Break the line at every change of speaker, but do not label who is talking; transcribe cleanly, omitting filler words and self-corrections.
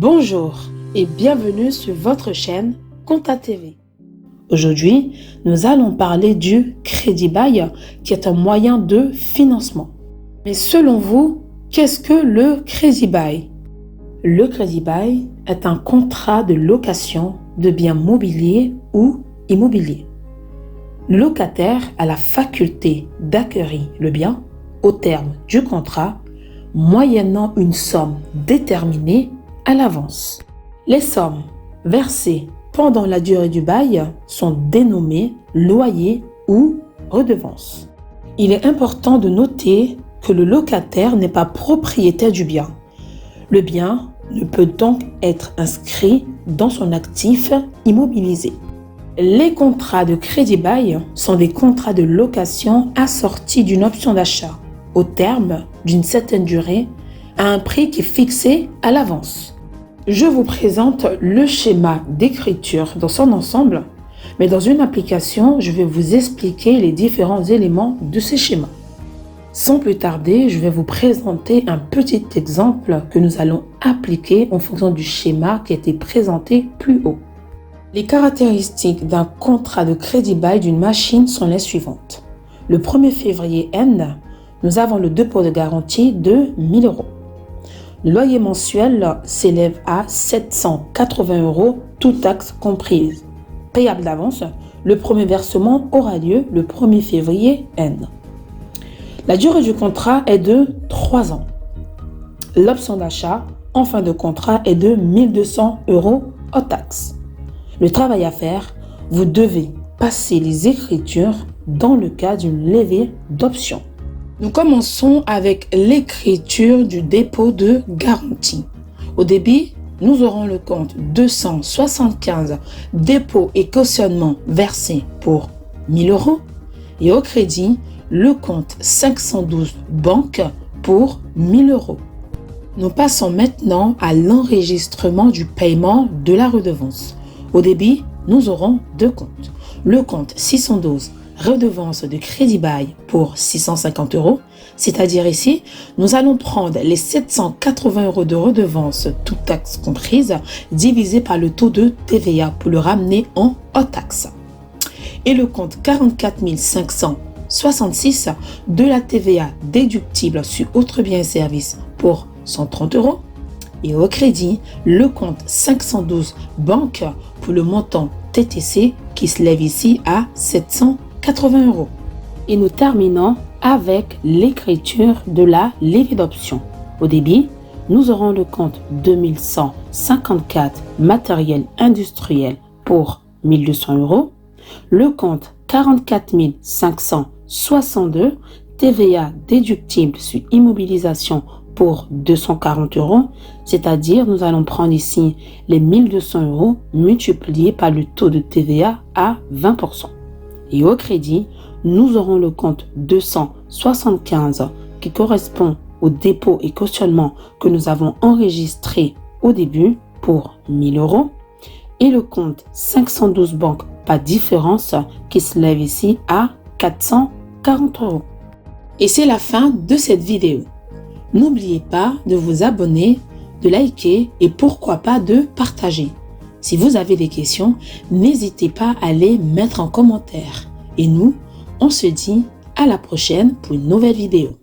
Bonjour et bienvenue sur votre chaîne Compta TV. Aujourd'hui, nous allons parler du crédit bail qui est un moyen de financement. Mais selon vous, qu'est-ce que le crédit bail? Le crédit bail est un contrat de location de biens mobiliers ou immobiliers. Le locataire a la faculté d'acquérir le bien au terme du contrat, moyennant une somme déterminée à l'avance. Les sommes versées pendant la durée du bail sont dénommées loyer ou redevance. Il est important de noter que le locataire n'est pas propriétaire du bien. Le bien ne peut donc être inscrit dans son actif immobilisé. Les contrats de crédit bail sont des contrats de location assortis d'une option d'achat au terme d'une certaine durée à un prix qui est fixé à l'avance. Je vous présente le schéma d'écriture dans son ensemble, mais dans une application, je vais vous expliquer les différents éléments de ce schéma. Sans plus tarder, je vais vous présenter un petit exemple que nous allons appliquer en fonction du schéma qui a été présenté plus haut. Les caractéristiques d'un contrat de crédit bail d'une machine sont les suivantes. Le 1er février N, nous avons le dépôt de garantie de 1 000 €. Le loyer mensuel s'élève à 780 €, toutes taxes comprises. Payable d'avance, le premier versement aura lieu le 1er février N. La durée du contrat est de 3 ans. L'option d'achat en fin de contrat est de 1 200 € hors taxes. Le travail à faire, vous devez passer les écritures dans le cas d'une levée d'option. Nous commençons avec l'écriture du dépôt de garantie. Au débit, nous aurons le compte 275 dépôt et cautionnement versé pour 1 000 € et au crédit, le compte 512 banque pour 1 000 €. Nous passons maintenant à l'enregistrement du paiement de la redevance. Au débit, nous aurons deux comptes. Le compte 612, redevance de crédit bail pour 650 €, c'est-à-dire ici, nous allons prendre les 780 € de redevance, toutes taxes comprises, divisé par le taux de TVA pour le ramener en hors taxe. Et le compte 44 566 de la TVA déductible sur autres biens et services pour 130 €. Et au crédit, le compte 512 banque pour le montant TTC qui se lève ici à 780 €. Et nous terminons avec l'écriture de la levée d'option. Au débit, nous aurons le compte 2154 matériel industriel pour 1 200 €, le compte 44 562 TVA déductible sur immobilisation pour 240 €, c'est-à-dire nous allons prendre ici les 1 200 € multipliés par le taux de TVA à 20%. Et au crédit, nous aurons le compte 275 qui correspond au dépôt et cautionnement que nous avons enregistré au début pour 1 000 € et le compte 512 banque par différence qui se lève ici à 440 €. Et c'est la fin de cette vidéo. N'oubliez pas de vous abonner, de liker et pourquoi pas de partager. Si vous avez des questions, n'hésitez pas à les mettre en commentaire. Et nous, on se dit à la prochaine pour une nouvelle vidéo.